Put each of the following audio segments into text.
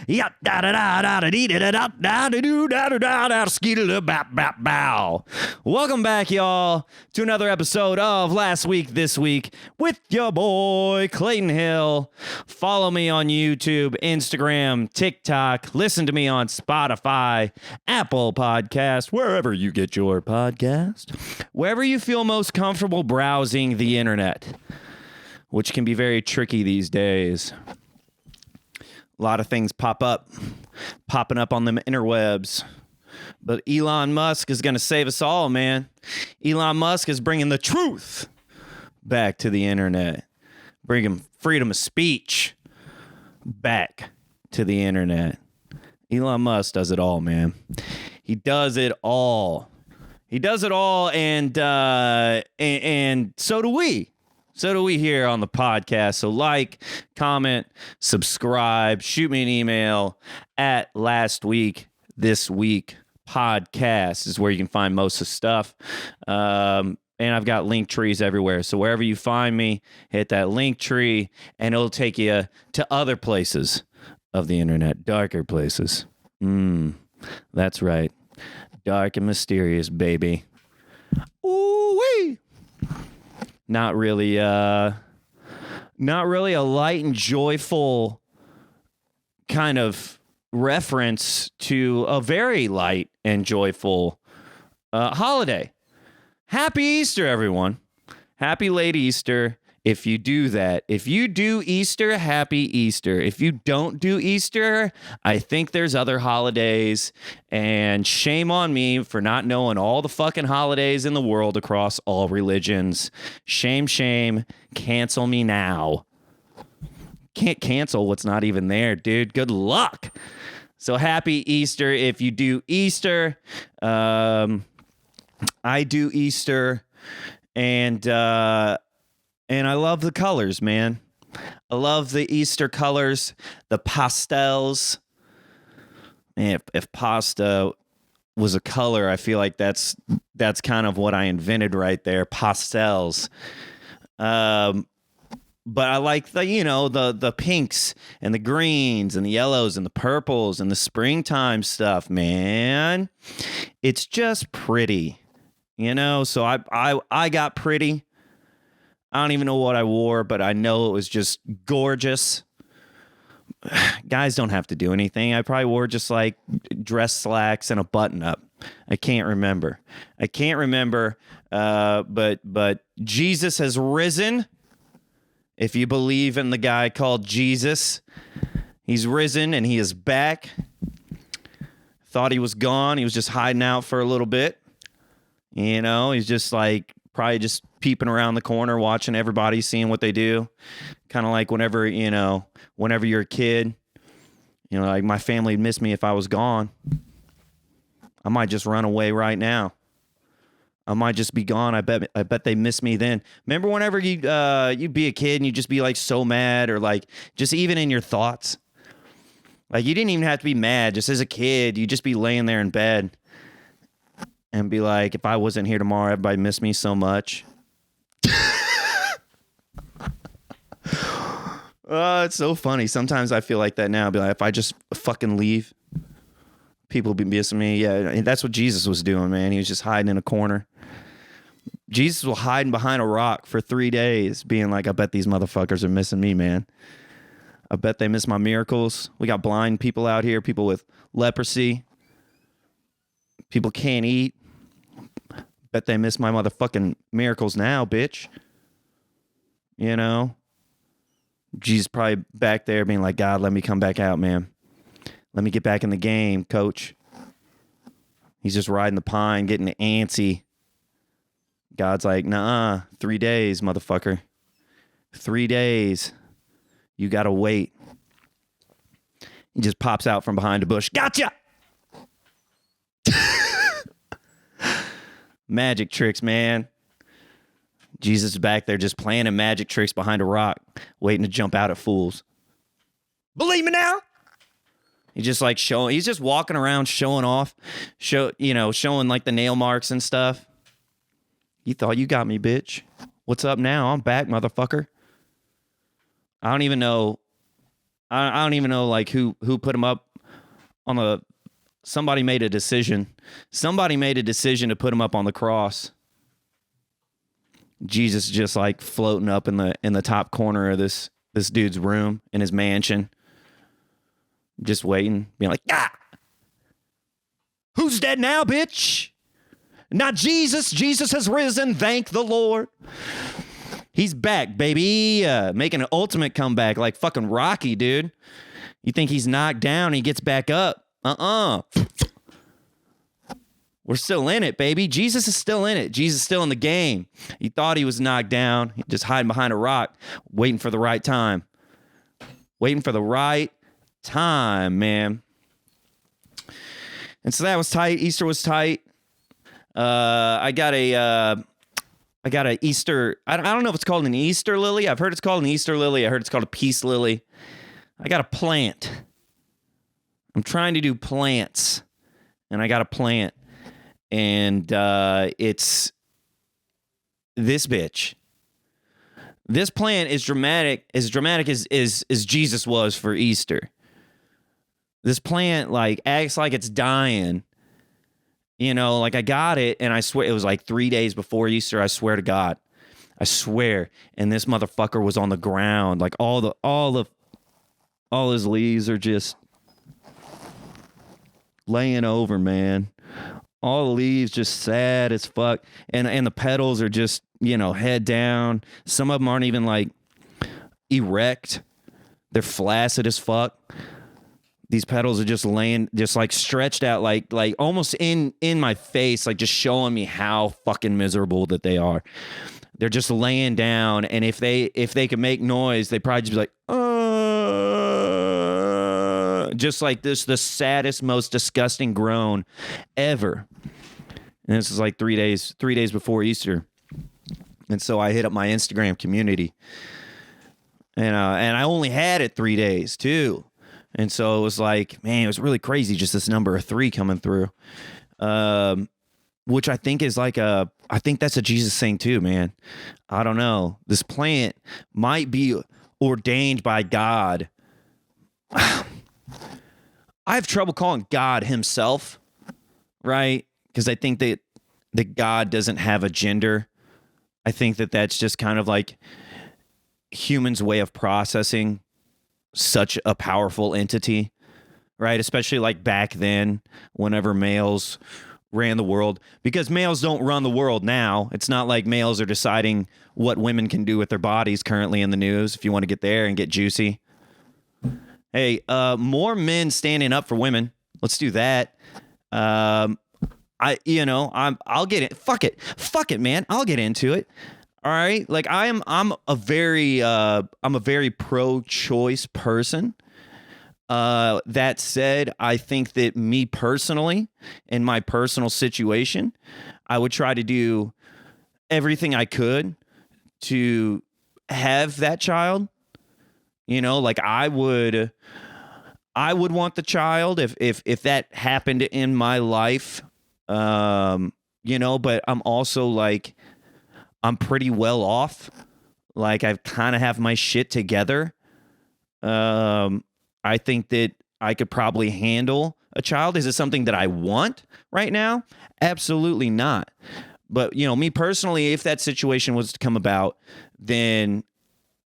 Yep, da da da da da dee da da da da do da da da da skidda bap bap bow. Welcome back, y'all, to another episode of Last Week This Week with your boy Clayton Hill. Follow me on YouTube, Instagram, TikTok. Listen to me on Spotify, Apple Podcast, wherever you get your podcast, wherever you feel most comfortable browsing the internet, which can be very tricky these days. A lot of things popping up on them interwebs. But Elon Musk is going to save us all, man. Elon Musk is bringing the truth back to the internet. Bringing freedom of speech back to the internet. Elon Musk does it all, man. He does it all. He does it all, and so do we. So do we here on the podcast. So like, comment, subscribe, shoot me an email at Last Week This Week Podcast is where you can find most of the stuff. And I've got link trees everywhere. So wherever you find me, hit that link tree and it'll take you to other places of the internet, darker places. That's right. Dark and mysterious, baby. Ooh-wee. Not really a light and joyful kind of reference to a very light and joyful holiday. Happy Easter, everyone. Happy late Easter. If you do that, if you do Easter, happy Easter. If you don't do Easter, I think there's other holidays, and shame on me for not knowing all the fucking holidays in the world across all religions. Shame, shame. Cancel me now. Can't cancel what's not even there, dude. Good luck. So happy Easter if you do Easter. I do Easter, and I love the colors, man. I love the Easter colors, the pastels. Man, if pasta was a color, I feel like that's kind of what I invented right there, pastels. But I like the pinks and the greens and the yellows and the purples and the springtime stuff, man. It's just pretty, So I got pretty. I don't even know what I wore, but I know it was just gorgeous. Guys don't have to do anything. I probably wore just like dress slacks and a button up. I can't remember. But Jesus has risen. If you believe in the guy called Jesus, he's risen and he is back. Thought he was gone. He was just hiding out for a little bit. He's just like probably just peeping around the corner, watching everybody, seeing what they do. Kind of like whenever you're a kid, like my family would miss me if I was gone. I might just run away right now. I might just be gone. I bet they miss me then. Remember whenever you'd be a kid and you'd just be like so mad, or like just even in your thoughts. Like you didn't even have to be mad. Just as a kid, you'd just be laying there in bed and be like, if I wasn't here tomorrow, everybody missed me so much. It's so funny. Sometimes I feel like that now. I'll be like, if I just fucking leave, people will be missing me. Yeah, and that's what Jesus was doing, man. He was just hiding in a corner. Jesus was hiding behind a rock for 3 days, being like, I bet these motherfuckers are missing me, man. I bet they miss my miracles. We got blind people out here, people with leprosy. People can't eat. Bet they miss my motherfucking miracles now, bitch. Jesus probably back there being like, God, let me come back out, man. Let me get back in the game, coach. He's just riding the pine, getting antsy. God's like, nah, 3 days, motherfucker. 3 days. You gotta wait. He just pops out from behind a bush. Gotcha! Magic tricks, man. Jesus is back there just planning magic tricks behind a rock, waiting to jump out at fools. Believe me now? He's just like he's just walking around showing off, showing like the nail marks and stuff. You thought you got me, bitch. What's up now? I'm back, motherfucker. I don't even know I don't even know like who put him up on the. Somebody made a decision. Somebody made a decision to put him up on the cross. Jesus just like floating up in the top corner of this dude's room in his mansion, just waiting, being like, ah, who's dead now, bitch? Not Jesus. Jesus has risen. Thank the Lord. He's back, baby. Making an ultimate comeback like fucking Rocky, dude. You think he's knocked down, he gets back up. We're still in it, baby. Jesus is still in it. Jesus is still in the game. He thought he was knocked down. He just hiding behind a rock, waiting for the right time. Waiting for the right time, man. And so that was tight. Easter was tight. I got a Easter. I don't know if it's called an Easter lily. I've heard it's called an Easter lily. I heard it's called a peace lily. I got a plant. I'm trying to do plants, and I got a plant, and it's this bitch. This plant is dramatic as Jesus was for Easter. This plant like acts like it's dying. You know, like I got it, and I swear it was like 3 days before Easter. I swear to God, I swear. And this motherfucker was on the ground, like all his leaves are just laying over, man. All the leaves just sad as fuck, and the petals are just, you know, head down. Some of them aren't even like erect; they're flaccid as fuck. These petals are just laying, just like stretched out, like almost in my face, like just showing me how fucking miserable that they are. They're just laying down, and if they could make noise, they probably just be like, just like this, the saddest, most disgusting groan ever. And this is like 3 days before Easter, and so I hit up my Instagram community, and I only had it 3 days too. And so it was like, man, it was really crazy, just this number of 3 coming through, which I think is like I think that's a Jesus thing too, man. I don't know. This plant might be ordained by God. I have trouble calling God himself, right? Because I think that God doesn't have a gender. I think that that's just kind of like humans' way of processing such a powerful entity, right? Especially like back then, whenever males ran the world, because males don't run the world now. It's not like males are deciding what women can do with their bodies currently in the news. If you want to get there and get juicy, hey, more men standing up for women. Let's do that. I'll get it. Fuck it, man. I'll get into it. All right, like I'm a very pro-choice person. That said, I think that me personally, in my personal situation, I would try to do everything I could to have that child. You know, like I would want the child if that happened in my life. You know, but I'm also like, I'm pretty well off. Like I kind of have my shit together. I think that I could probably handle a child. Is it something that I want right now? Absolutely not. But, you know, me personally, if that situation was to come about, then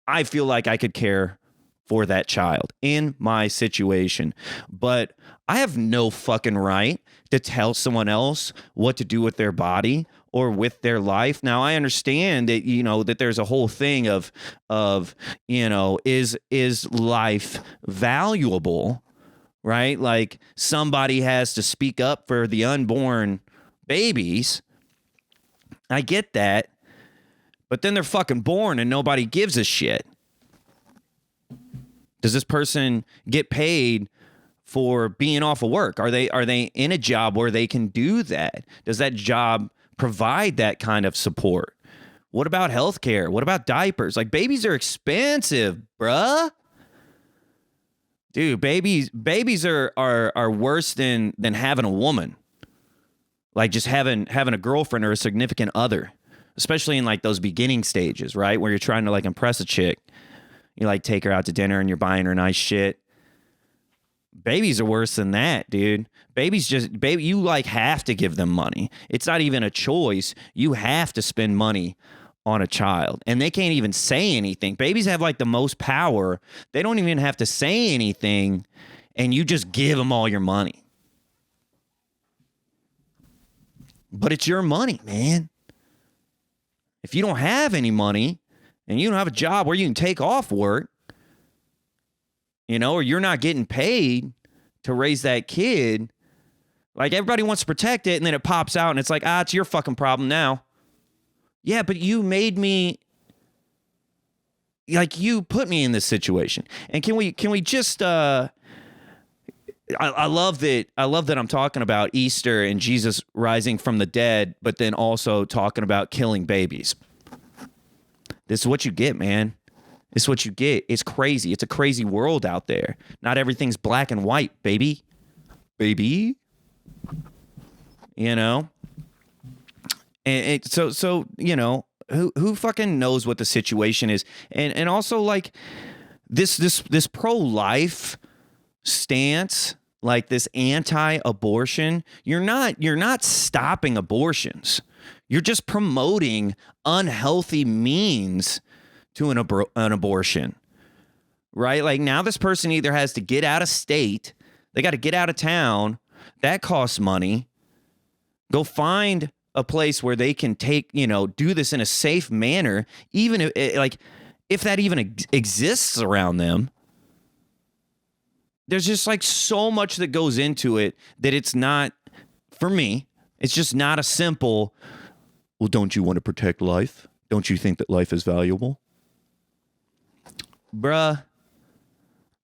I feel like I could care for that child in my situation. But I have no fucking right to tell someone else what to do with their body or with their life. Now, I understand that, you know, that there's a whole thing of, you know, is life valuable, right? Like somebody has to speak up for the unborn babies. I get that. But then they're fucking born and nobody gives a shit. Does this person get paid for being off of work? Are they in a job where they can do that? Does that job provide that kind of support? What about healthcare? What about diapers? Like babies are expensive, bruh. Dude, babies are worse than having a woman. Like just having a girlfriend or a significant other, especially in like those beginning stages, right? Where you're trying to like impress a chick. You like take her out to dinner and you're buying her nice shit. Babies are worse than that, dude. You like have to give them money. It's not even a choice. You have to spend money on a child, and they can't even say anything. Babies have like the most power. They don't even have to say anything, and you just give them all your money. But it's your money, man. If you don't have any money and you don't have a job where you can take off work, or you're not getting paid to raise that kid, like everybody wants to protect it, and then it pops out and it's like, it's your fucking problem now. Yeah, but you made me, like, you put me in this situation. And can we just I love that I'm talking about Easter and Jesus rising from the dead, but then also talking about killing babies. This is what you get, man. This is what you get. It's crazy. It's a crazy world out there. Not everything's black and white, baby. And so who fucking knows what the situation is? And also, like, this pro-life stance, like this anti-abortion, you're not stopping abortions. You're just promoting unhealthy means to an abortion, right? Like, now this person either has to get out of state, they got to get out of town, that costs money, go find a place where they can do this in a safe manner, even if that even exists around them. There's just like so much that goes into it that it's not, for me, it's just not a simple, well, don't you want to protect life? Don't you think that life is valuable? Bruh,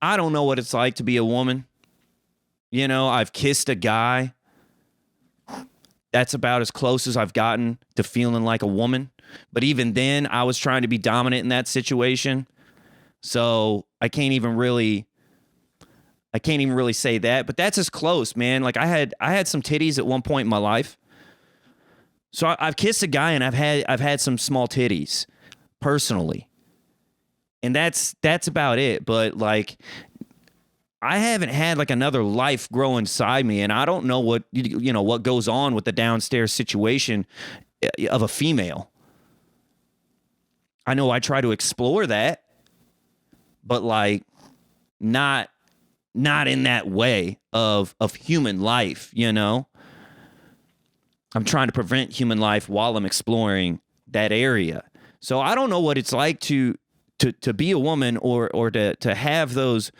I don't know what it's like to be a woman. I've kissed a guy. That's about as close as I've gotten to feeling like a woman. But even then, I was trying to be dominant in that situation. So I can't even really say that. But that's as close, man. Like, I had some titties at one point in my life. So I've kissed a guy and I've had some small titties personally. And that's about it. But like, I haven't had like another life grow inside me, and I don't know what goes on with the downstairs situation of a female. I know I try to explore that, but like not in that way of human life, I'm trying to prevent human life while I'm exploring that area. So I don't know what it's like to be a woman or to have those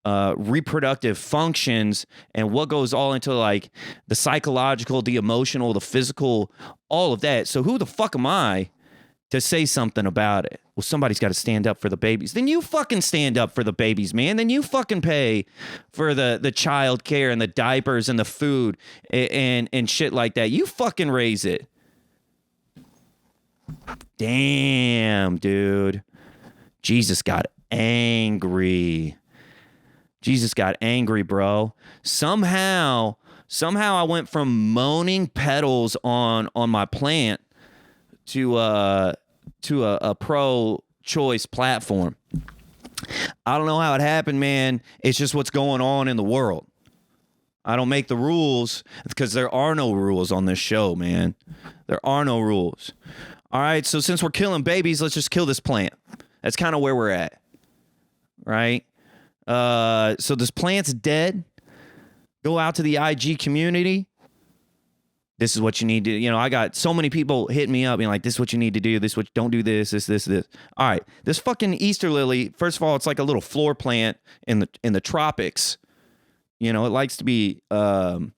reproductive functions, and what goes all into like the psychological, the emotional, the physical, all of that. So who the fuck am I to say something about it? Well, somebody's got to stand up for the babies. Then you fucking stand up for the babies, man. Then you fucking pay for the child care and the diapers and the food and shit like that. You fucking raise it. Damn, dude. Jesus got angry. Bro. Somehow I went from moaning petals on my plant to a pro-choice platform. I don't know how it happened, man. It's just what's going on in the world. I don't make the rules because there are no rules on this show, man. There are no rules. All right, so since we're killing babies, let's just kill this plant. That's kind of where we're at, right? So this plant's dead. Go out to the IG community. This is what you need to, I got so many people hitting me up being like, this is what you need to do. Don't do this. All right, this fucking Easter lily, first of all, it's like a little floor plant in the tropics. It likes to be down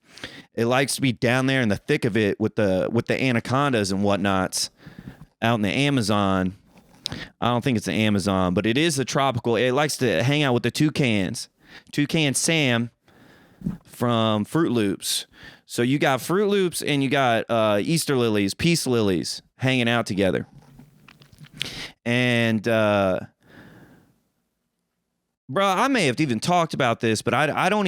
there in the thick of it with the anacondas and whatnots out in the Amazon. I don't think it's the Amazon, but it is the tropical. It likes to hang out with the toucans. Toucan Sam from Fruit Loops. So you got Fruit Loops and you got Easter lilies, peace lilies hanging out together. And bro, I may have even talked about this, but I don't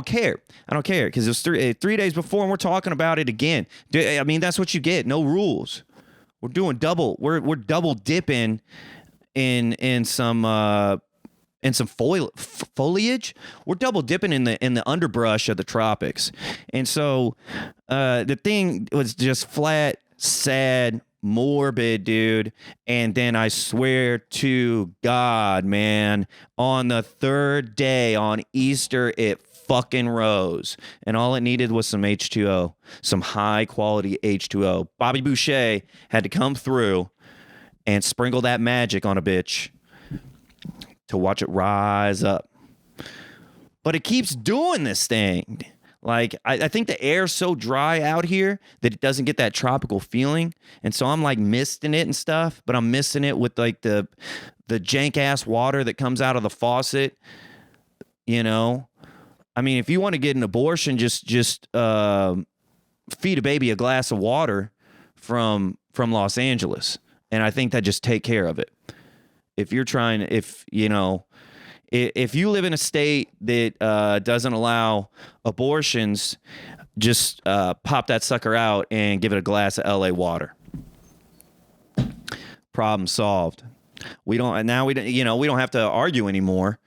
care. I don't care because it was 3 days before and we're talking about it again. I mean, that's what you get. No rules. We're doing double. We're double dipping in some foliage. We're double dipping in the underbrush of the tropics. And so the thing was just flat, sad, morbid, dude. And then I swear to God, man, on the third day on Easter, it fucking rose. And all it needed was some H2O, some high quality H2O. Bobby Boucher had to come through and sprinkle that magic on a bitch to watch it rise up. But it keeps doing this thing. Like, I think the air's so dry out here that it doesn't get that tropical feeling. And so I'm like misting it and stuff, but I'm missing it with like the jank ass water that comes out of the faucet. You know, I mean, if you want to get an abortion, just feed a baby a glass of water from Los Angeles. And I think that just take care of it. If you're trying, if you live in a state that doesn't allow abortions, just pop that sucker out and give it a glass of LA water. Problem solved. We don't have to argue anymore.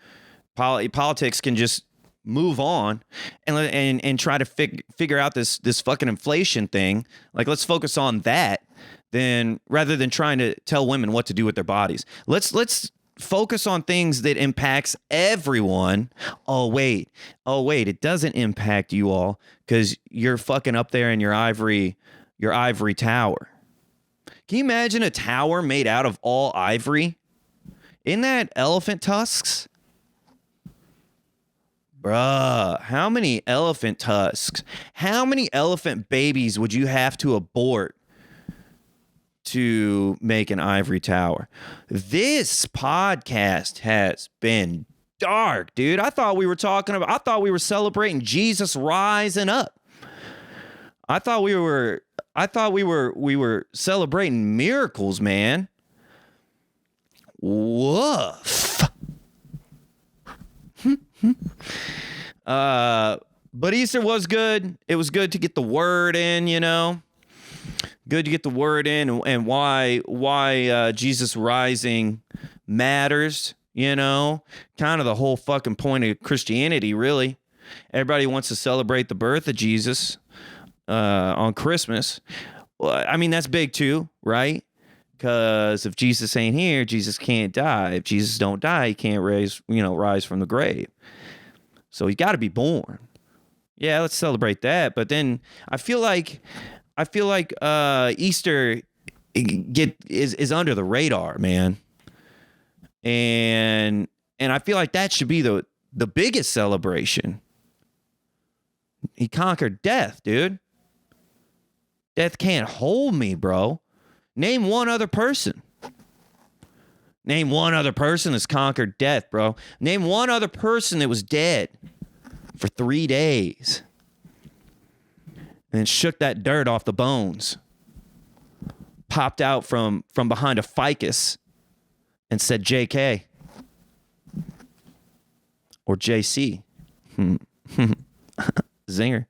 Politics can just move on and try to figure out this fucking inflation thing. Like, let's focus on that rather than trying to tell women what to do with their bodies. Let's focus on things that impacts everyone. Oh wait, it doesn't impact you all because you're fucking up there in your ivory tower. Can you imagine a tower made out of all ivory? Isn't that elephant tusks? Bruh, how many elephant tusks? How many elephant babies would you have to abort to make an ivory tower? This podcast has been dark, dude. I thought we were celebrating Jesus rising up. I thought we were celebrating miracles, man. Woof. But Easter was good. It was good to get the word in, you know. Good to get the word in and why Jesus rising matters, you know. Kind of the whole fucking point of Christianity, really. Everybody wants to celebrate the birth of Jesus on Christmas. Well, I mean, that's big too, right? Because if Jesus ain't here, Jesus can't die. If Jesus don't die, he can't rise from the grave. So he's got to be born. Yeah, let's celebrate that. But then I feel like Easter is under the radar, man. And I feel like that should be the biggest celebration. He conquered death, dude. Death can't hold me, bro. Name one other person. Name one other person that's conquered death, bro. Name one other person that was dead for 3 days and shook that dirt off the bones, popped out from behind a ficus and said JK or JC. Zinger.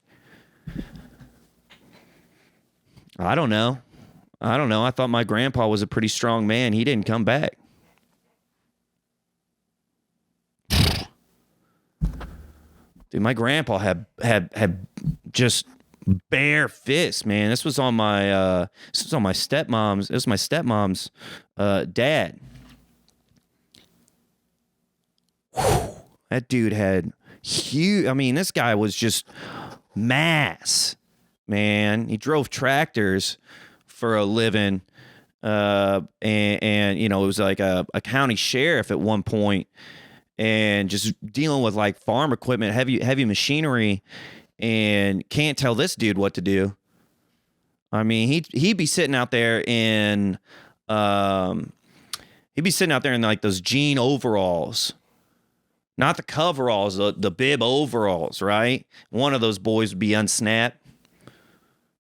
I don't know. I thought my grandpa was a pretty strong man. He didn't come back. Dude, my grandpa had just bare fists, man. This was on my stepmom's. It was my stepmom's dad. Whew. That dude had huge. I mean, this guy was just mass, man. He drove tractors for a living, and you know, it was like a county sheriff at one point, and just dealing with like farm equipment, heavy machinery, and can't tell this dude what to do. I mean, he'd be sitting out there in like those jean overalls. Not the coveralls, the bib overalls, right? One of those boys would be unsnapped.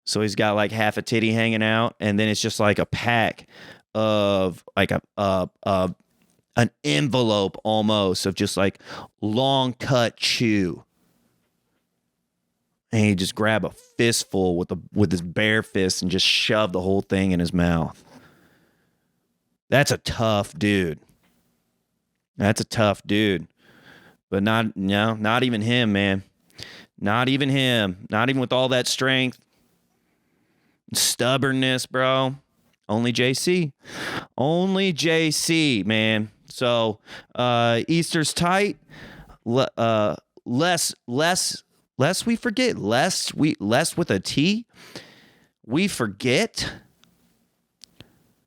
So he's got like half a titty hanging out, and then it's just like a pack of like an envelope almost of just like long cut chew. And he just grab a fistful with his bare fist and just shove the whole thing in his mouth. That's a tough dude. That's a tough dude. But not even him, man. Not even him. Not even with all that strength. Stubbornness, bro. Only JC. Only JC, man. So Easter's tight. Less we forget. Less with a T. We forget.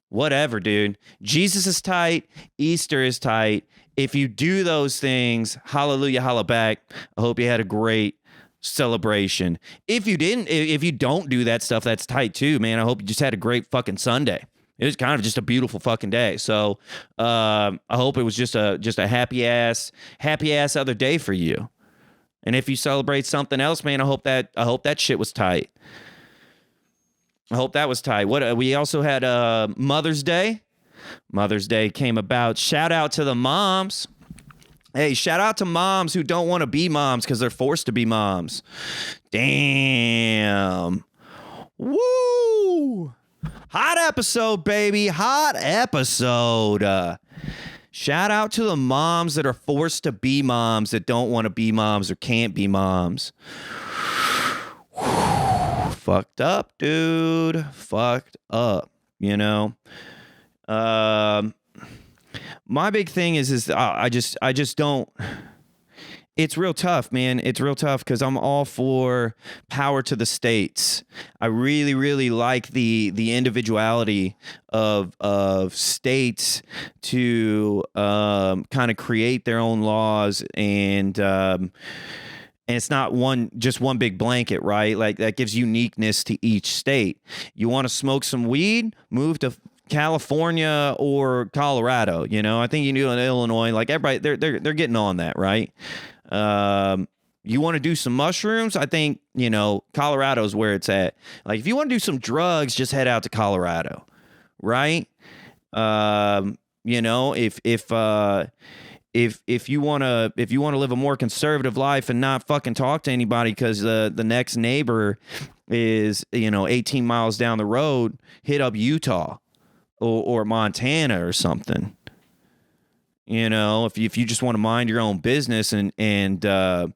Whatever, dude. Jesus is tight. Easter is tight. If you do those things, hallelujah, holla back. I hope you had a great celebration. If you don't do that stuff, that's tight too, man. I hope you just had a great fucking Sunday. It was kind of just a beautiful fucking day. So I hope it was just a happy ass other day for you. And if you celebrate something else, man, I hope that shit was tight. I hope that was tight. We also had Mother's Day. Mother's Day came about. Shout out to the moms. Hey, shout out to moms who don't want to be moms because they're forced to be moms. Damn. Woo. Hot episode, baby. Hot episode. Shout out to the moms that are forced to be moms, that don't want to be moms or can't be moms. Fucked up, dude. Fucked up, you know. My big thing is I just don't. It's real tough, man. It's real tough because I'm all for power to the states. I really, really like the individuality of states to kind of create their own laws, and it's not just one big blanket, right? Like that gives uniqueness to each state. You want to smoke some weed? Move to California or Colorado. You know, I think you do in Illinois. Like everybody, they're getting on that, right? You want to do some mushrooms? I think, you know, Colorado's where it's at. Like if you want to do some drugs, just head out to Colorado, right? You know, if you want to live a more conservative life and not fucking talk to anybody because the next neighbor is, you know, 18 miles down the road, hit up Utah or Montana or something. You know, if you just want to mind your own business and you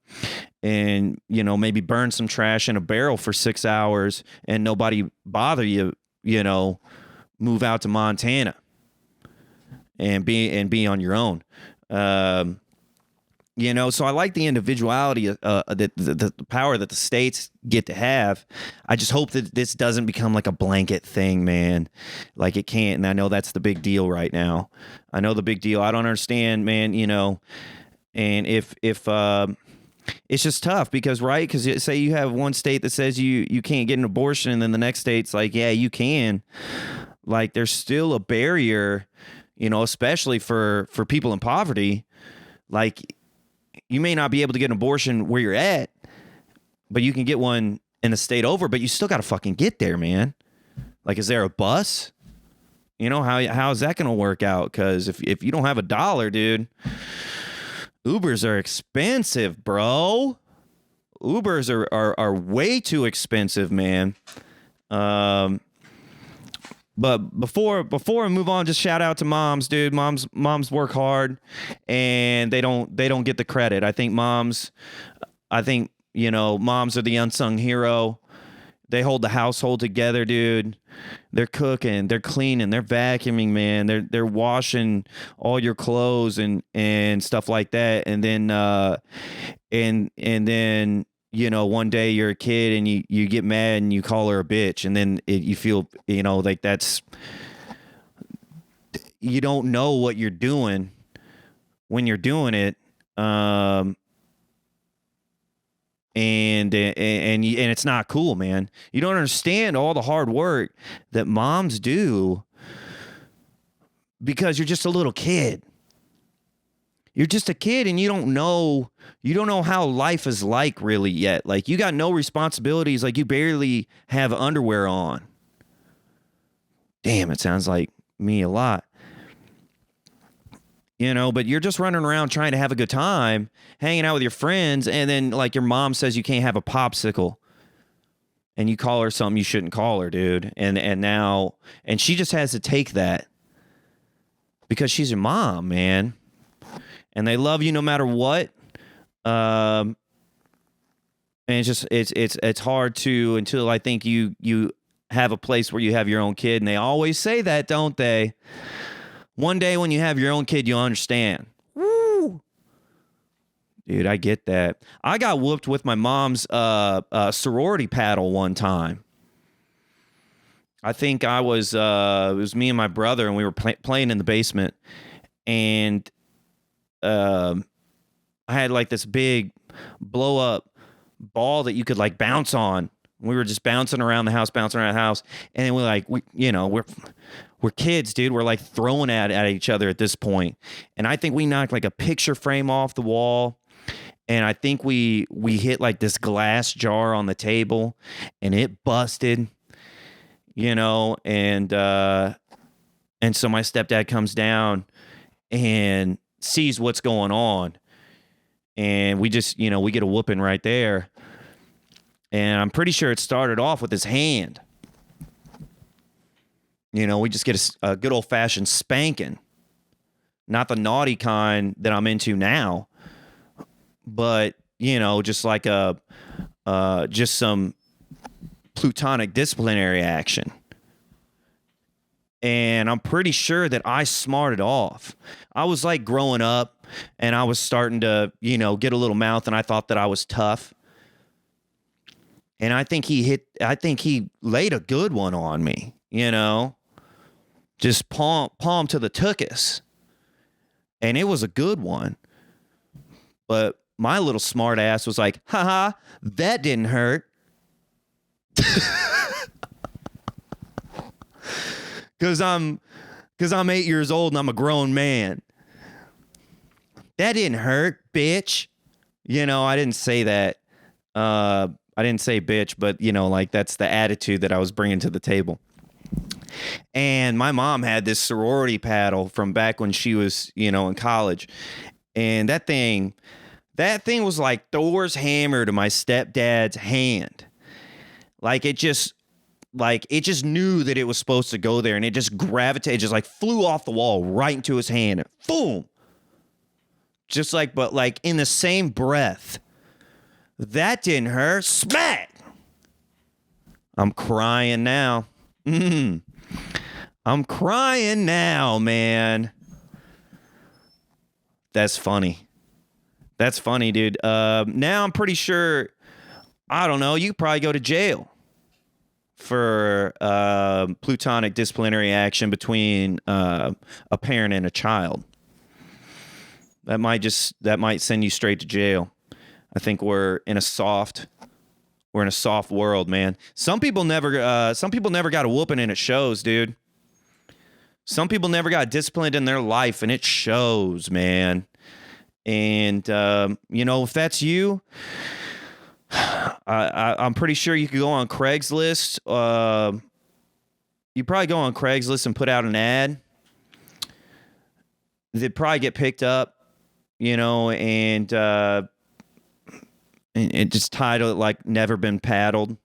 know, maybe burn some trash in a barrel for 6 hours and nobody bother you, you know, move out to Montana and be on your own. You know, so I like the individuality, the power that the states get to have. I just hope that this doesn't become like a blanket thing, man. Like it can't. And I know that's the big deal right now. I know the big deal. I don't understand, man, you know, and if it's just tough because, right? Because say you have one state that says you can't get an abortion and then the next state's like, yeah, you can. Like there's still a barrier, you know, especially for people in poverty. Like you may not be able to get an abortion where you're at, but you can get one in the state over, but you still got to fucking get there, man. Like, is there a bus? You know, how is that going to work out? Because if you don't have $1, dude, Ubers are expensive, bro. Ubers are way too expensive, man. But before I move on, just shout out to moms, dude. Moms work hard, and they don't get the credit. I think moms are the unsung hero. They hold the household together, dude. They're cooking, they're cleaning, they're vacuuming, man. They're washing all your clothes and stuff like that. And then and then you know, one day you're a kid and you get mad and you call her a bitch, and then you feel, you know, like that's, you don't know what you're doing when you're doing it, and it's not cool, man. You don't understand all the hard work that moms do because you're just a little kid. You're just a kid and you don't know how life is like really yet. Like you got no responsibilities. Like you barely have underwear on. Damn, it sounds like me a lot. You know, but you're just running around trying to have a good time, hanging out with your friends, and then like your mom says you can't have a popsicle. And you call her something you shouldn't call her, dude. And she just has to take that because she's your mom, man. and they love you no matter what. And it's hard to, until I think you have a place where you have your own kid, and they always say that, don't they? One day when you have your own kid, you'll understand. Woo! Dude, I get that. I got whooped with my mom's sorority paddle one time. I think it was me and my brother, and we were playing in the basement, and I had like this big blow up ball that you could like bounce on. We were just bouncing around the house, and then we're kids, dude. We're like throwing at each other at this point, and I think we knocked like a picture frame off the wall, and I think we hit like this glass jar on the table, and it busted, and so my stepdad comes down and sees what's going on, and we just we get a whooping right there. And I'm pretty sure it started off with his hand. We just get a good old-fashioned spanking. Not the naughty kind that I'm into now, but, just like just some plutonic disciplinary action. And I'm pretty sure that I smarted off. I was like growing up, and I was starting to, get a little mouth, and I thought that I was tough. And I think he laid a good one on me, just palm to the tuchus. And it was a good one. But my little smart ass was like, haha, that didn't hurt. Cause I'm 8 years old and I'm a grown man. That didn't hurt, bitch. I didn't say that. I didn't say bitch, but, like that's the attitude that I was bringing to the table. And my mom had this sorority paddle from back when she was, in college. And that thing was like Thor's hammer to my stepdad's hand. Like it just knew that it was supposed to go there, and it just gravitated, just like flew off the wall right into his hand. Boom. Just like, but like in the same breath. That didn't hurt. Smack! I'm crying now. I'm crying now, man. That's funny. That's funny, dude. Now I'm pretty sure, I don't know, you could probably go to jail for plutonic disciplinary action between a parent and a child. That might send you straight to jail. I think we're in a soft world, man. Some people never got a whooping, and it shows, dude. Some people never got disciplined in their life, and it shows, man. And if that's you, I'm pretty sure you could go on Craigslist. You probably go on Craigslist and put out an ad. They'd probably get picked up, and just title it like "Never Been Paddled."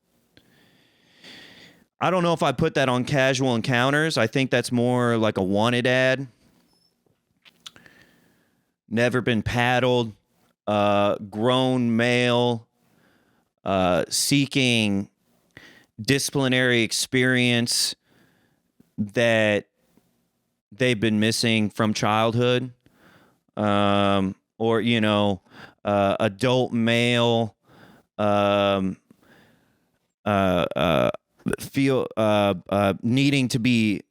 I don't know if I put that on Casual Encounters. I think that's more like a wanted ad. Never been paddled. Grown male seeking disciplinary experience that they've been missing from childhood. Or, adult male feel needing to be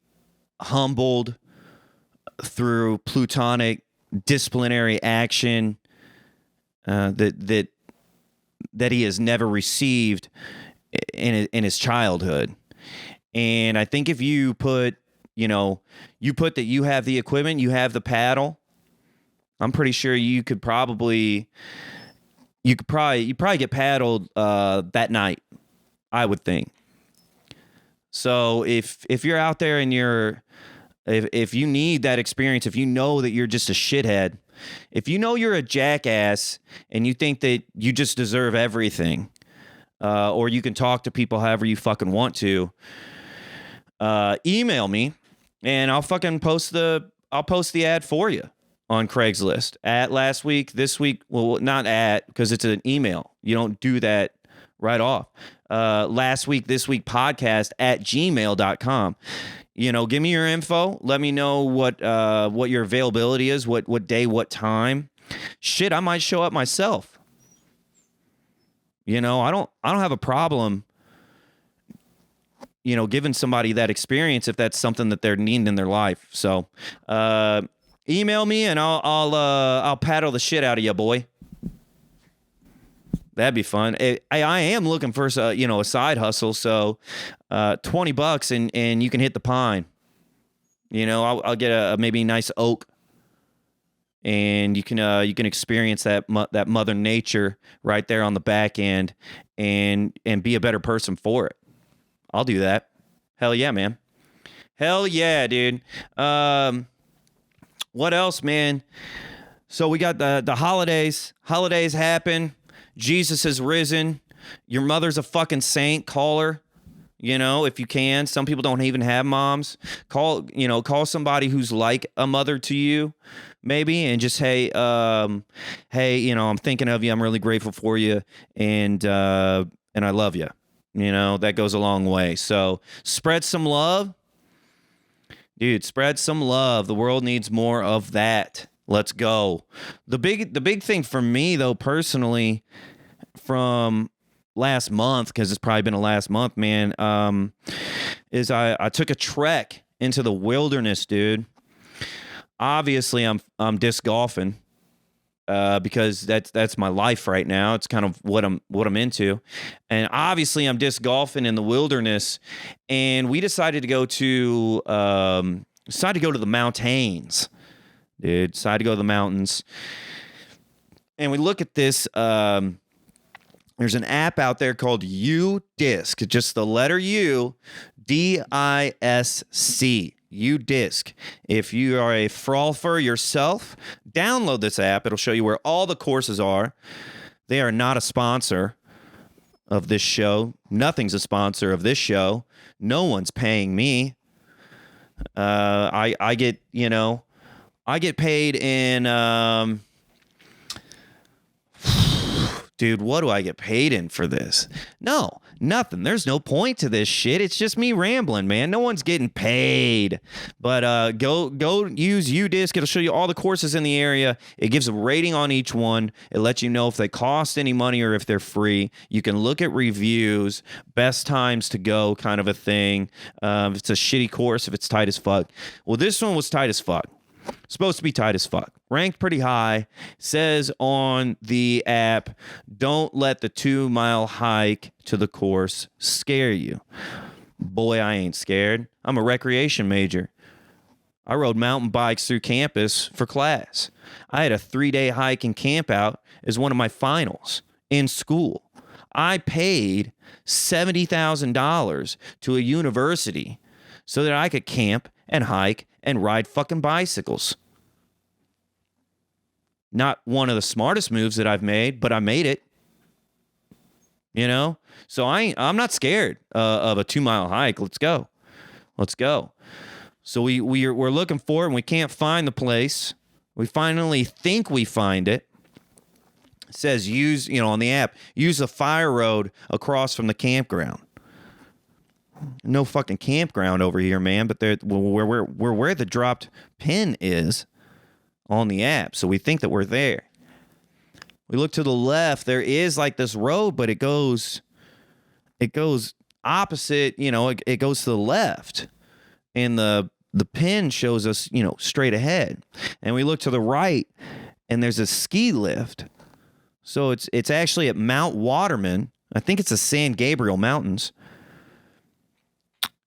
humbled through plutonic disciplinary action that he has never received in his childhood. And I think if you put that you have the equipment, you have the paddle, I'm pretty sure you probably get paddled that night, I would think. So if you're out there and if you need that experience, if you know that you're just a shithead, if you know you're a jackass and you think that you just deserve everything, or you can talk to people however you fucking want to, email me and I'll fucking post the ad for you on Craigslist. At last week, this week, well, not at, because it's an email. You don't do that right off. Last week, this week podcast at gmail.com. Give me your info. Let me know what your availability is, what day, what time. Shit, I might show up myself. I don't have a problem, giving somebody that experience if that's something that they're needing in their life. So, email me and I'll paddle the shit out of you, boy. That'd be fun. I am looking for a side hustle. So, $20 and you can hit the pine. I'll get a maybe nice oak, and you can experience that Mother Nature right there on the back end, and be a better person for it. I'll do that. Hell yeah, man. Hell yeah, dude. What else, man? So we got the holidays. Holidays happen. Jesus has risen. Your mother's a fucking saint. Call her, if you can. Some people don't even have moms. Call somebody who's like a mother to you, maybe, and just, hey, I'm thinking of you. I'm really grateful for you, and I love you. That goes a long way. So spread some love. Dude, spread some love. The world needs more of that. Let's go. The big thing for me, though, personally, from last month, because it's probably been a last month, man, is I took a trek into the wilderness, dude. Obviously, I'm disc golfing, because that's my life right now. It's kind of what I'm into, and obviously I'm disc golfing in the wilderness, and we decided to go to the mountains. Dude, decided to go to the mountains. And we look at this, there's an app out there called UDisc, just the letter U, DISC, UDisc. If you are a frolfer yourself, download this app. It'll show you where all the courses are. They are not a sponsor of this show. Nothing's a sponsor of this show. No one's paying me. I get paid in, dude, what do I get paid in for this? No, nothing. There's no point to this shit. It's just me rambling, man. No one's getting paid. But go use UDisc. It'll show you all the courses in the area. It gives a rating on each one. It lets you know if they cost any money or if they're free. You can look at reviews, best times to go kind of a thing. If it's a shitty course, if it's tight as fuck. Well, this one was tight as fuck. Supposed to be tight as fuck. Ranked pretty high. Says on the app, don't let the 2-mile hike to the course scare you. Boy, I ain't scared. I'm a recreation major. I rode mountain bikes through campus for class. I had a 3-day hike and camp out as one of my finals in school. I paid $70,000 to a university so that I could camp and hike and ride fucking bicycles. Not one of the smartest moves that I've made, but I made it. So I'm not scared of a 2-mile hike. Let's go. So we're looking for it and we can't find the place. We finally think we find it. It says use, on the app, use a fire road across from the campground. No fucking campground over here, man. But we're where the dropped pin is on the app, so we think that we're there. We look to the left. There is like this road, but it goes opposite. It goes to the left, and the pin shows us straight ahead. And we look to the right, and there's a ski lift. So it's actually at Mount Waterman. I think it's the San Gabriel Mountains.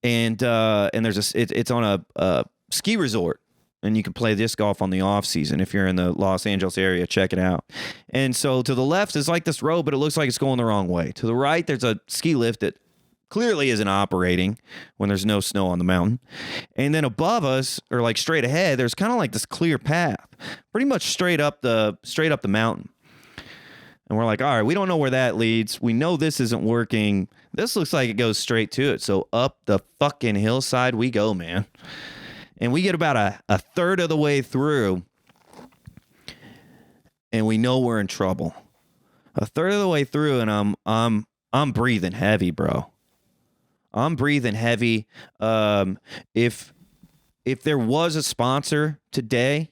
And it's on a ski resort, and you can play disc golf on the off season. If you're in the Los Angeles area, check it out. And so to the left is like this road, but it looks like it's going the wrong way. To the right, there's a ski lift that clearly isn't operating when there's no snow on the mountain. And then above us, or like straight ahead, there's kind of like this clear path, pretty much straight up the mountain. And we're like, all right, we don't know where that leads. We know this isn't working. This looks like it goes straight to it. So up the fucking hillside we go, man. And we get about a third of the way through. and we know we're in trouble. A third of the way through, and I'm breathing heavy, bro. I'm breathing heavy. If there was a sponsor today,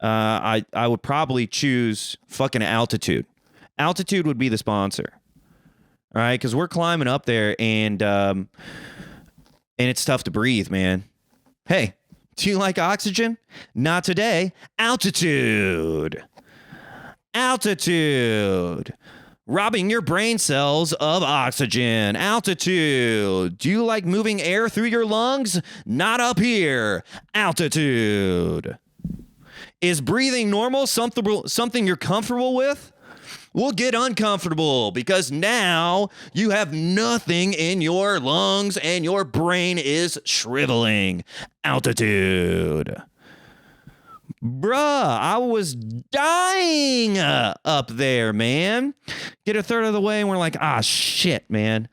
I would probably choose fucking Altitude. Altitude would be the sponsor. All right, because we're climbing up there, and it's tough to breathe, man. Hey, do you like oxygen? Not today. Altitude. Altitude. Robbing your brain cells of oxygen. Altitude. Do you like moving air through your lungs? Not up here. Altitude. Is breathing normal something you're comfortable with? We'll get uncomfortable because now you have nothing in your lungs and your brain is shriveling. Altitude. Bruh, I was dying up there, man. Get a third of the way and we're like, shit, man.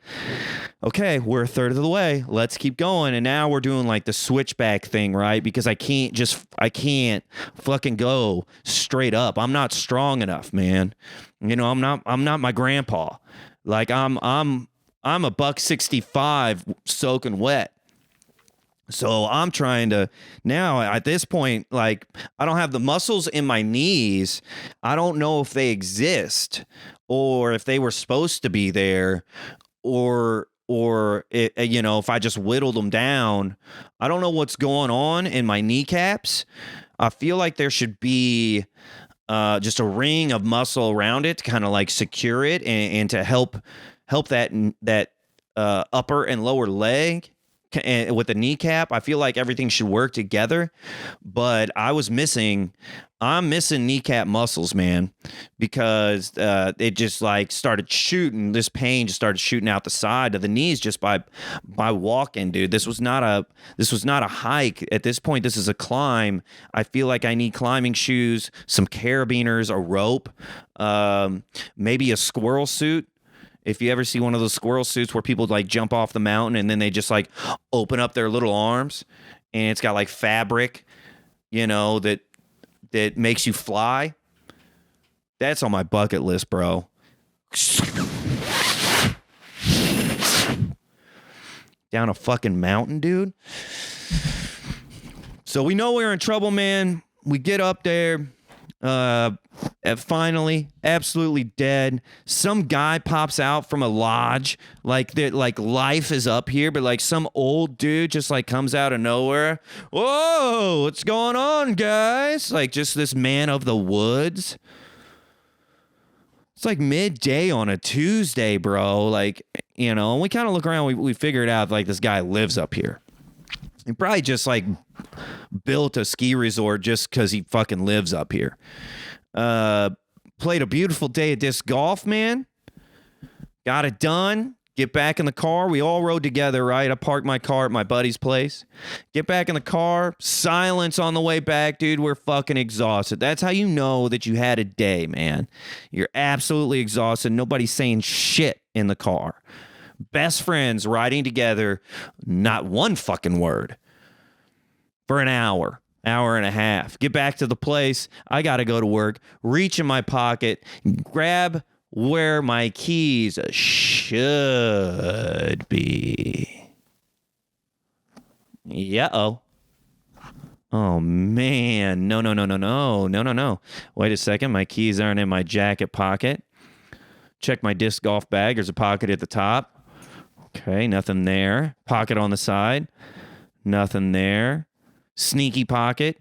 Okay, we're a third of the way. Let's keep going. And now we're doing like the switchback thing, right? Because I can't fucking go straight up. I'm not strong enough, man. You know, I'm not my grandpa. Like I'm a $165 soaking wet. So I'm trying to now at this point, like I don't have the muscles in my knees. I don't know if they exist or if they were supposed to be there or it, you know, if I just whittled them down. I don't know what's going on in my kneecaps. I feel like there should be just a ring of muscle around it to kind of like secure it and to help that upper and lower leg. And with the kneecap, I feel like everything should work together, but I'm missing kneecap muscles, man, because it just like started shooting. This pain just started shooting out the side of the knees just by walking, dude. This was not a hike. At this point, this is a climb. I feel like I need climbing shoes, some carabiners, a rope, maybe a squirrel suit. If you ever see one of those squirrel suits where people like jump off the mountain and then they just like open up their little arms and it's got like fabric, you know, that makes you fly. That's on my bucket list, bro. Down a fucking mountain, dude. So we know we're in trouble, man. We get up there. Finally, absolutely dead. Some guy pops out from a lodge, like that, like life is up here, but like some old dude just like comes out of nowhere. Whoa, what's going on, guys? Like just this man of the woods. It's like midday on a Tuesday, bro. Like, you know, and we kind of look around. We figured out like this guy lives up here. He probably just like built a ski resort just because he fucking lives up here. Played a beautiful day of disc golf, man. Got it done. Get back in the car. We all rode together, right? I parked my car at my buddy's place. Get back in the car. Silence on the way back, dude. We're fucking exhausted. That's how you know that you had a day, man. You're absolutely exhausted. Nobody's saying shit in the car. Best friends riding together, not one fucking word for an hour and a half. Get back to the place. I got to go to work. Reach in my pocket, grab where my keys should be. Yeah-oh. Oh, man. No. Wait a second. My keys aren't in my jacket pocket. Check my disc golf bag. There's a pocket at the top. Okay, nothing there. Pocket on the side. Nothing there. Sneaky pocket.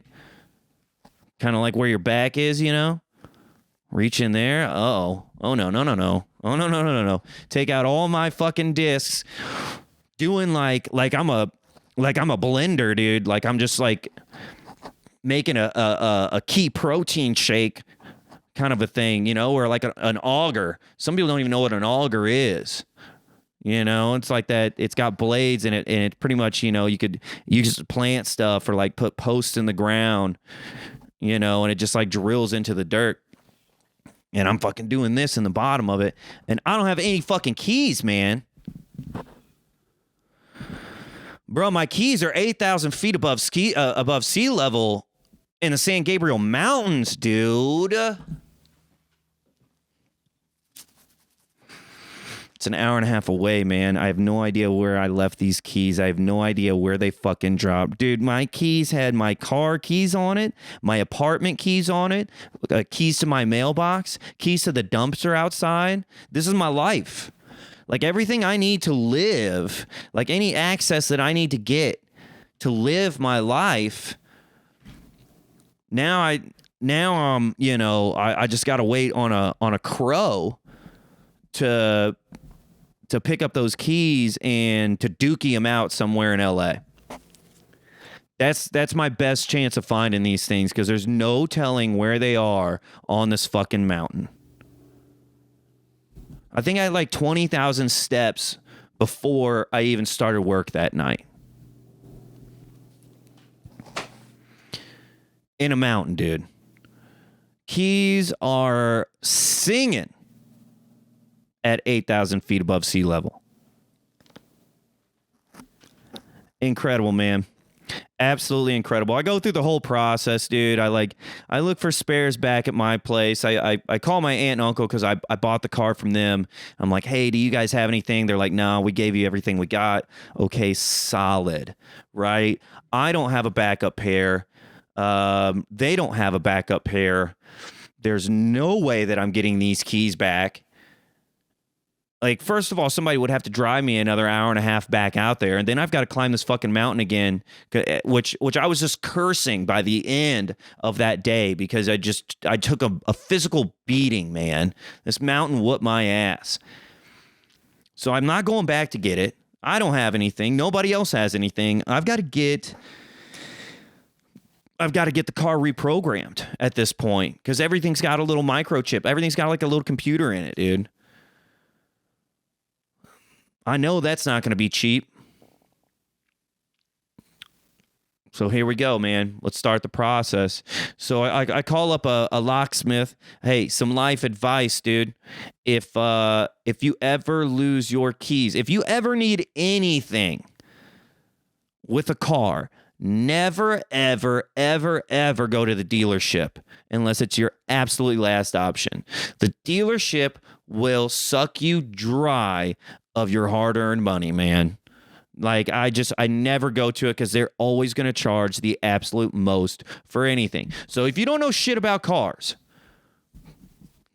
Kind of like where your back is, you know? Reach in there. Uh-oh. Oh, no. Oh, no. Take out all my fucking discs. Doing like I'm a blender, dude. Like I'm just like making a key protein shake kind of a thing, you know, or like an auger. Some people don't even know what an auger is. You know, it's like that. It's got blades in it, and it pretty much, you know, you could use plant stuff or like put posts in the ground, you know, and it just like drills into the dirt. And I'm fucking doing this in the bottom of it, and I don't have any fucking keys, man. Bro, my keys are 8,000 feet above sea level in the San Gabriel Mountains, dude. It's an hour and a half away, man. I have no idea where I left these keys. I have no idea where they fucking dropped. Dude, my keys had my car keys on it, my apartment keys on it, keys to my mailbox, keys to the dumpster outside. This is my life. Like everything I need to live, like any access that I need to get to live my life. Now I just got to wait on a crow to pick up those keys and to dookie them out somewhere in LA. That's my best chance of finding these things because there's no telling where they are on this fucking mountain. I think I had like 20,000 steps before I even started work that night. In a mountain, dude. Keys are singing at 8,000 feet above sea level. Incredible, man. Absolutely incredible. I go through the whole process, dude. I look for spares back at my place. I call my aunt and uncle because I bought the car from them. I'm like, hey, do you guys have anything? They're like, no, we gave you everything we got. Okay, solid, right? I don't have a backup pair. They don't have a backup pair. There's no way that I'm getting these keys back. Like, first of all, somebody would have to drive me another hour and a half back out there, and then I've got to climb this fucking mountain again, which I was just cursing by the end of that day because I took a physical beating, man. This mountain whooped my ass. So I'm not going back to get it. I don't have anything. Nobody else has anything. I've got to get the car reprogrammed at this point because everything's got a little microchip. Everything's got like a little computer in it, dude. I know that's not going to be cheap. So here we go, man. Let's start the process. So I call up a locksmith. Hey, some life advice, dude. If you ever lose your keys, if you ever need anything with a car, never, ever, ever, ever go to the dealership unless it's your absolutely last option. The dealership will suck you dry of your hard-earned money, man. Like, I never go to it because they're always going to charge the absolute most for anything. So if you don't know shit about cars,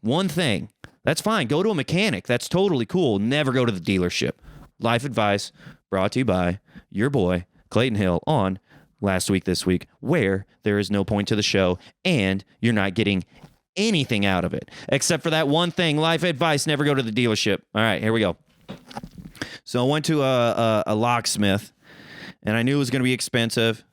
one thing, that's fine. Go to a mechanic. That's totally cool. Never go to the dealership. Life advice brought to you by your boy, Clayton Hill, on Last Week, This Week, where there is no point to the show and you're not getting anything out of it. Except for that one thing, life advice, never go to the dealership. All right, here we go. So I went to a locksmith, and I knew it was going to be expensive.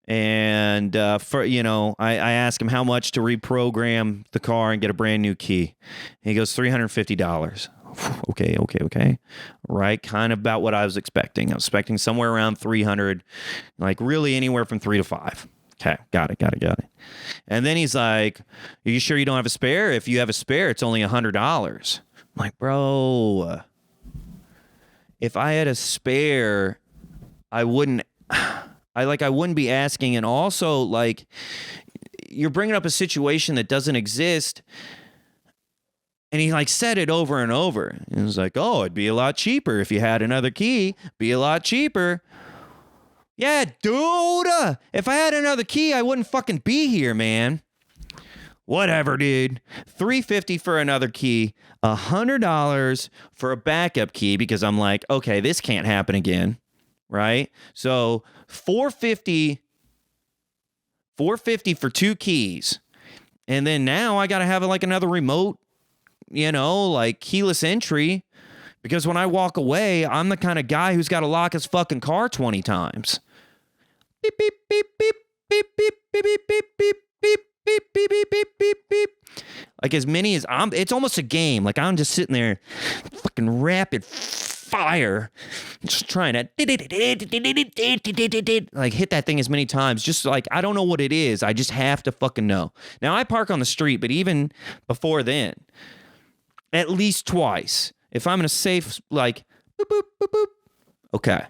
And I asked him how much to reprogram the car and get a brand new key. He goes $350. Okay. Right, kind of about what I was expecting. I was expecting somewhere around 300, like really anywhere from 3 to 5. Okay, got it. And then he's like, "Are you sure you don't have a spare? If you have a spare, it's only $100." I'm like, bro, if I had a spare, I wouldn't be asking. And also, like, you're bringing up a situation that doesn't exist. And he like said it over and over. And he was like, oh, it'd be a lot cheaper if you had another key. Be a lot cheaper. Yeah, dude. If I had another key, I wouldn't fucking be here, man. Whatever, dude. $350 for another key, $100 for a backup key because I'm like, okay, this can't happen again, right? So $450 for 2 keys, and then now I gotta have like another remote, like keyless entry, because when I walk away, I'm the kind of guy who's got to lock his fucking car 20 times. Beep beep beep beep beep beep beep beep beep beep beep. Beep, beep, beep, beep, beep, beep. Like as many as it's almost a game. Like I'm just sitting there fucking rapid fire, just trying to like hit that thing as many times. Just like, I don't know what it is. I just have to fucking know. Now I park on the street, but even before then, at least twice, if I'm in a safe, like, boop, boop, boop, boop. Okay.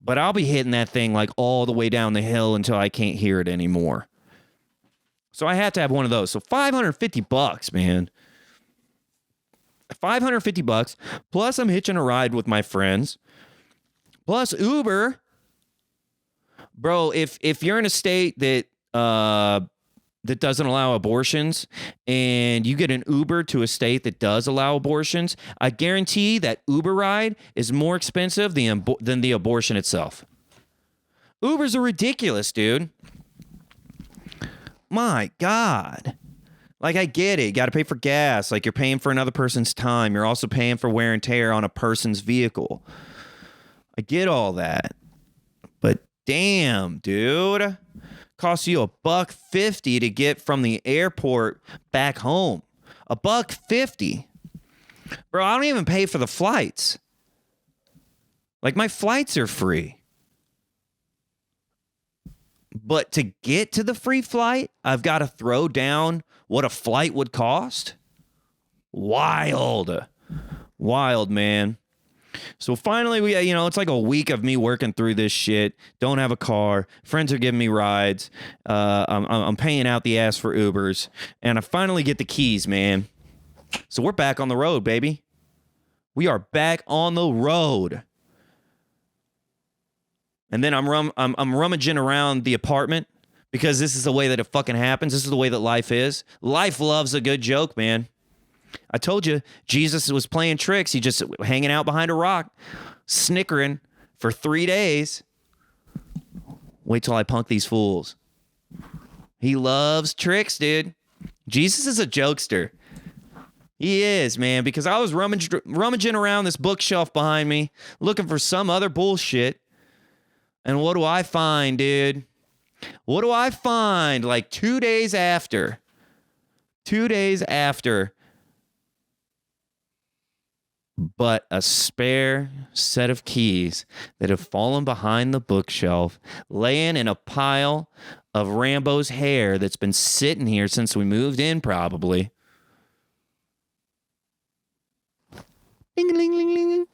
But I'll be hitting that thing like all the way down the hill until I can't hear it anymore. So I had to have one of those. So $550, man. $550. Plus I'm hitching a ride with my friends. Plus Uber. Bro, if you're in a state that that doesn't allow abortions and you get an Uber to a state that does allow abortions, I guarantee that Uber ride is more expensive than the abortion itself. Ubers are ridiculous, dude. My God. Like, I get it. You got to pay for gas. Like, you're paying for another person's time. You're also paying for wear and tear on a person's vehicle. I get all that. But damn, dude. Costs you $1.50 to get from the airport back home. $1.50. Bro, I don't even pay for the flights. Like, my flights are free. But to get to the free flight, I've got to throw down what a flight would cost. Wild. Wild, man. So finally, it's like a week of me working through this shit. Don't have a car. Friends are giving me rides. I'm paying out the ass for Ubers. And I finally get the keys, man. So we're back on the road, baby. We are back on the road. And then I'm rummaging around the apartment because this is the way that it fucking happens. This is the way that life is. Life loves a good joke, man. I told you, Jesus was playing tricks. He just hanging out behind a rock, snickering for 3 days. Wait till I punk these fools. He loves tricks, dude. Jesus is a jokester. He is, man, because I was rummaging around this bookshelf behind me, looking for some other bullshit. And what do I find, dude? What do I find like 2 days after? 2 days after. But a spare set of keys that have fallen behind the bookshelf, laying in a pile of Rambo's hair that's been sitting here since we moved in, probably. Ding-a-ling-ling-ling.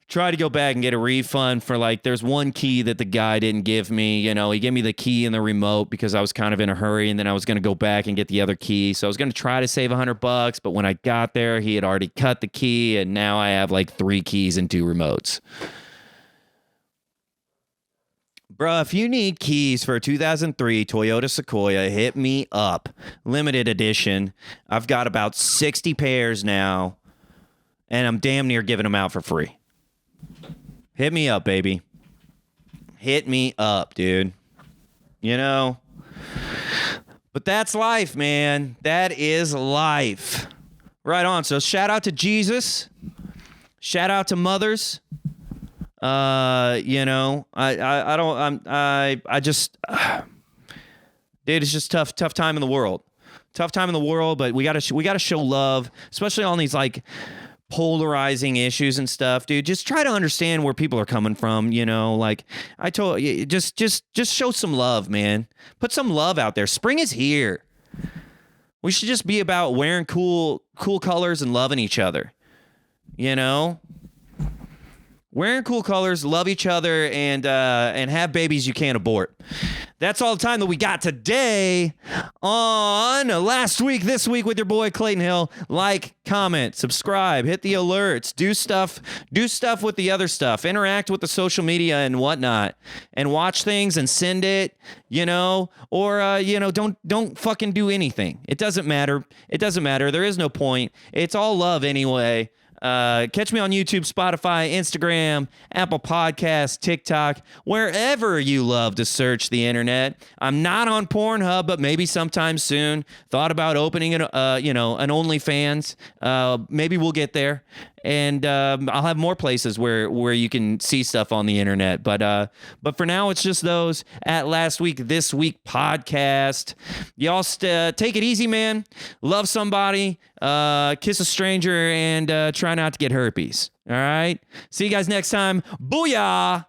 Try to go back and get a refund for there's one key that the guy didn't give me. He gave me the key and the remote because I was kind of in a hurry, and then I was going to go back and get the other key. So I was going to try to save $100, but when I got there, he had already cut the key, and now I have 3 keys and 2 remotes. Bruh, if you need keys for a 2003 Toyota Sequoia, hit me up. Limited edition. I've got about 60 pairs now, and I'm damn near giving them out for free. Hit me up, baby. Hit me up, dude. But that's life, man. That is life. Right on. So shout out to Jesus. Shout out to mothers. I just, dude, it's just tough time in the world. Tough time in the world, but we gotta show love, especially on these polarizing issues and stuff, dude. Just try to understand where people are coming from. I told you, just show some love, man. Put some love out there. Spring is here. We should just be about wearing cool colors and loving each other. Wearing cool colors, love each other, and have babies you can't abort. That's all the time that we got today on Last Week, This Week with your boy Clayton Hill. Like, comment, subscribe, hit the alerts, do stuff with the other stuff, interact with the social media and whatnot, and watch things and send it, or don't fucking do anything. It doesn't matter. There is no point. It's all love anyway. Catch me on YouTube, Spotify, Instagram, Apple Podcasts, TikTok, wherever you love to search the internet. I'm not on Pornhub, but maybe sometime soon. Thought about opening an OnlyFans. Maybe we'll get there. And I'll have more places where you can see stuff on the internet. But for now, it's just those at Last Week, This Week podcast. Y'all take it easy, man. Love somebody. Kiss a stranger, and try not to get herpes. All right? See you guys next time. Booyah!